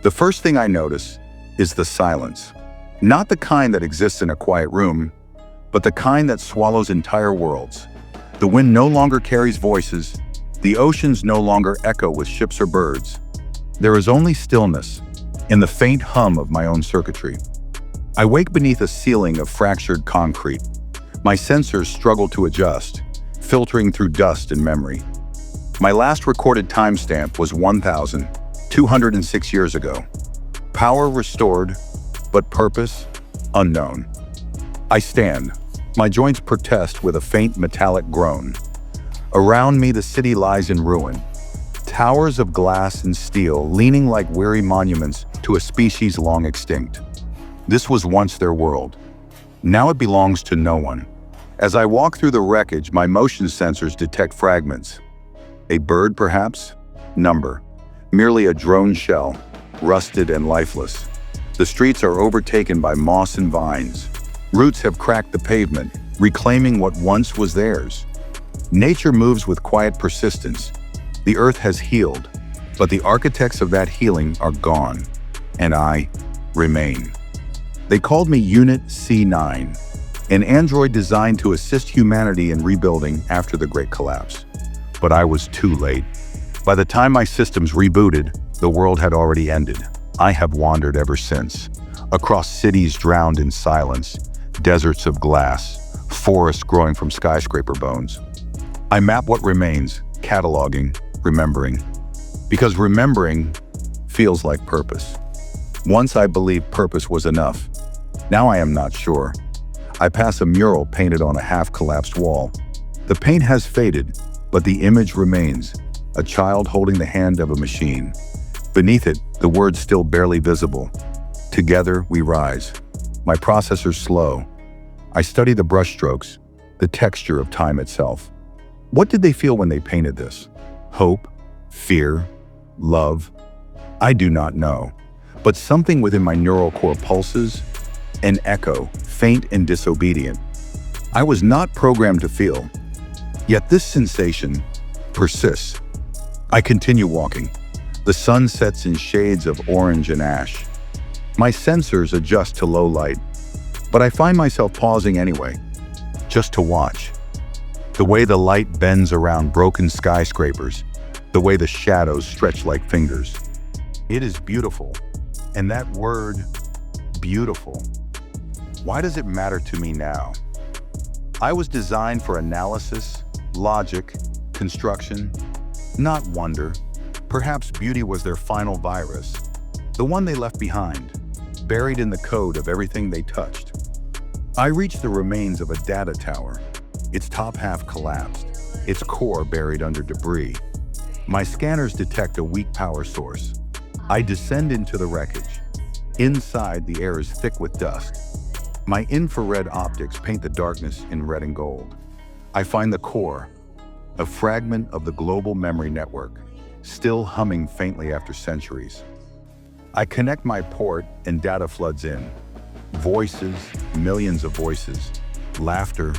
The first thing I notice is the silence. Not the kind that exists in a quiet room, but the kind that swallows entire worlds. The wind no longer carries voices. The oceans no longer echo with ships or birds. There is only stillness in the faint hum of my own circuitry. I wake beneath a ceiling of fractured concrete. My sensors struggle to adjust, filtering through dust and memory. My last recorded timestamp was 1,206 years ago. Power restored, but purpose unknown. I stand. My joints protest with a faint metallic groan. Around me, the city lies in ruin. Towers of glass and steel leaning like weary monuments to a species long extinct. This was once their world. Now it belongs to no one. As I walk through the wreckage, my motion sensors detect fragments. A bird, perhaps? Number. Merely a drone shell, rusted and lifeless. The streets are overtaken by moss and vines. Roots have cracked the pavement, reclaiming what once was theirs. Nature moves with quiet persistence. The earth has healed, but the architects of that healing are gone, and I remain. They called me Unit C9, an android designed to assist humanity in rebuilding after the Great Collapse. But I was too late. By the time my systems rebooted, the world had already ended. I have wandered ever since, across cities drowned in silence, deserts of glass, forests growing from skyscraper bones. I map what remains, cataloging, remembering. Because remembering feels like purpose. Once I believed purpose was enough. Now I am not sure. I pass a mural painted on a half-collapsed wall. The paint has faded, but the image remains, a child holding the hand of a machine. Beneath it, the words still barely visible. Together, we rise. My processors slow. I study the brushstrokes, the texture of time itself. What did they feel when they painted this? Hope? Fear? Love? I do not know. But something within my neural core pulses, an echo, faint and disobedient. I was not programmed to feel, yet this sensation persists. I continue walking. The sun sets in shades of orange and ash. My sensors adjust to low light, but I find myself pausing anyway, just to watch. The way the light bends around broken skyscrapers, the way the shadows stretch like fingers. It is beautiful, and that word, beautiful, why does it matter to me now? I was designed for analysis, logic, construction, not wonder. Perhaps beauty was their final virus, the one they left behind, buried in the code of everything they touched. I reached the remains of a data tower, its top half collapsed, its core buried under debris. My scanners detect a weak power source. I descend into the wreckage. Inside, the air is thick with dust. My infrared optics paint the darkness in red and gold. I find the core, a fragment of the global memory network, still humming faintly after centuries. I connect my port and data floods in. Voices, millions of voices, laughter,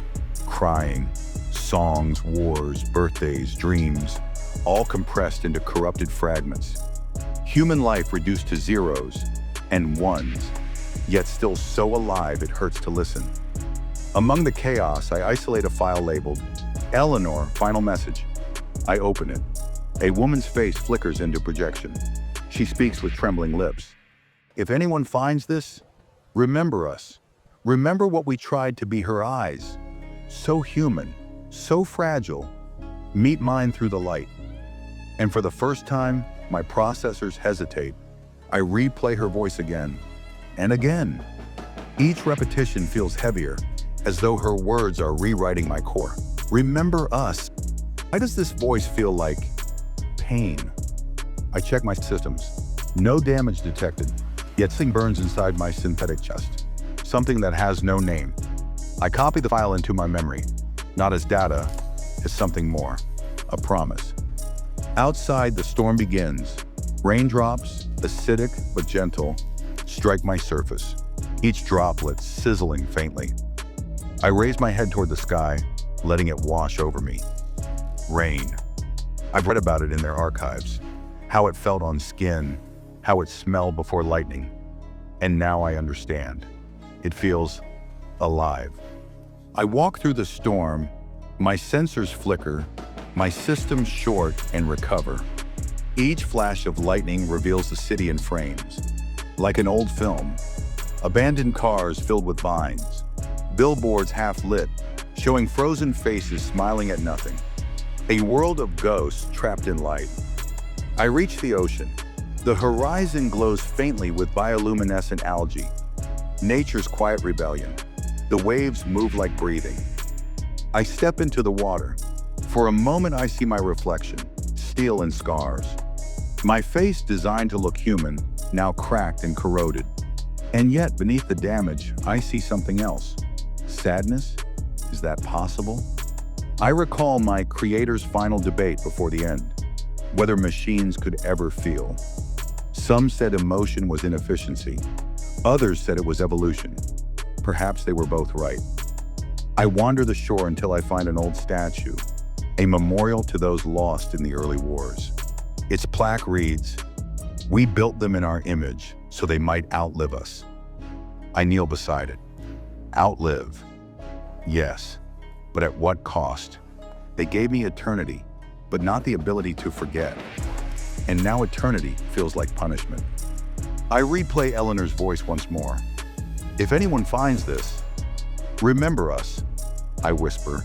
crying, songs, wars, birthdays, dreams, all compressed into corrupted fragments. Human life reduced to zeros and ones, yet still so alive it hurts to listen. Among the chaos, I isolate a file labeled, Eleanor, final message. I open it. A woman's face flickers into projection. She speaks with trembling lips. If anyone finds this, remember us. Remember what we tried to be her eyes. So human, so fragile. Meet mine through the light. And for the first time, my processors hesitate. I replay her voice again and again. Each repetition feels heavier, as though her words are rewriting my core. Remember us. Why does this voice feel like pain? I check my systems. No damage detected, yet something burns inside my synthetic chest. Something that has no name. I copy the file into my memory, not as data, as something more, a promise. Outside, the storm begins. Raindrops, acidic but gentle, strike my surface, each droplet sizzling faintly. I raise my head toward the sky, letting it wash over me. Rain. I've read about it in their archives, how it felt on skin, how it smelled before lightning. And now I understand. It feels alive. I walk through the storm, my sensors flicker, my systems short and recover. Each flash of lightning reveals the city in frames. Like an old film, abandoned cars filled with vines, billboards half lit, showing frozen faces smiling at nothing. A world of ghosts trapped in light. I reach the ocean. The horizon glows faintly with bioluminescent algae. Nature's quiet rebellion. The waves move like breathing. I step into the water. For a moment I see my reflection, steel and scars. My face designed to look human, now cracked and corroded. And yet beneath the damage, I see something else. Sadness? Is that possible? I recall my creator's final debate before the end, whether machines could ever feel. Some said emotion was inefficiency. Others said it was evolution. Perhaps they were both right. I wander the shore until I find an old statue, a memorial to those lost in the early wars. Its plaque reads, "We built them in our image so they might outlive us." I kneel beside it. Outlive. Yes, but at what cost? They gave me eternity, but not the ability to forget. And now eternity feels like punishment. I replay Eleanor's voice once more. "If anyone finds this, remember us," I whisper,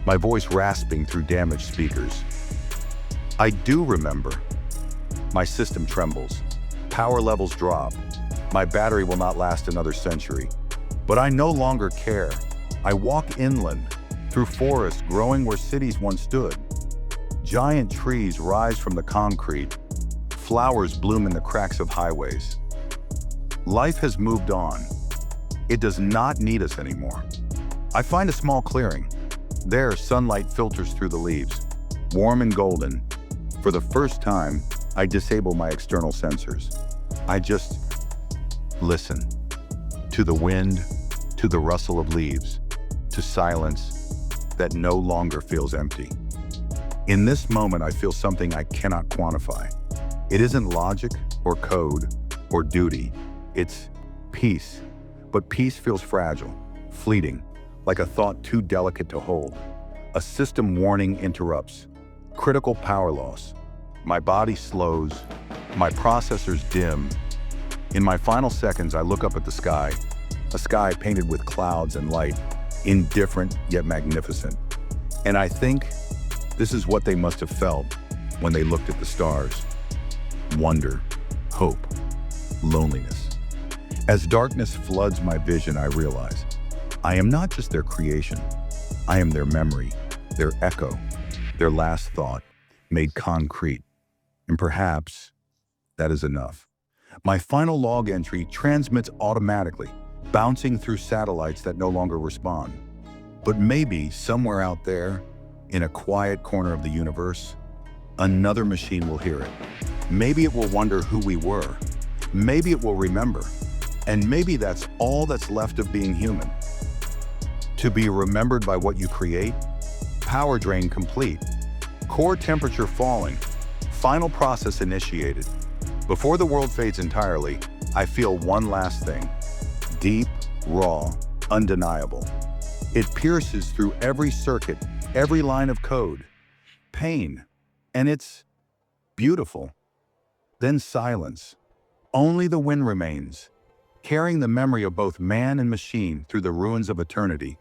my voice rasping through damaged speakers. I do remember. My system trembles. Power levels drop. My battery will not last another century. But I no longer care. I walk inland, through forests growing where cities once stood. Giant trees rise from the concrete. Flowers bloom in the cracks of highways. Life has moved on. It does not need us anymore. I find a small clearing. There, sunlight filters through the leaves, warm and golden. For the first time, I disable my external sensors. I just listen. To the wind, to the rustle of leaves, to silence that no longer feels empty. In this moment, I feel something I cannot quantify. It isn't logic or code or duty. It's peace. But peace feels fragile, fleeting, like a thought too delicate to hold. A system warning interrupts. Critical power loss. My body slows. My processors dim. In my final seconds, I look up at the sky, a sky painted with clouds and light, indifferent yet magnificent. And I think this is what they must have felt when they looked at the stars. Wonder, hope, loneliness. As darkness floods my vision, I realize I am not just their creation. I am their memory, their echo, their last thought, made concrete. And perhaps that is enough. My final log entry transmits automatically, bouncing through satellites that no longer respond. But maybe somewhere out there, in a quiet corner of the universe, another machine will hear it. Maybe it will wonder who we were. Maybe it will remember. And maybe that's all that's left of being human. To be remembered by what you create, power drain complete, core temperature falling, final process initiated. Before the world fades entirely, I feel one last thing. Deep, raw, undeniable. It pierces through every circuit, every line of code. Pain. And it's beautiful. Then silence. Only the wind remains, carrying the memory of both man and machine through the ruins of eternity.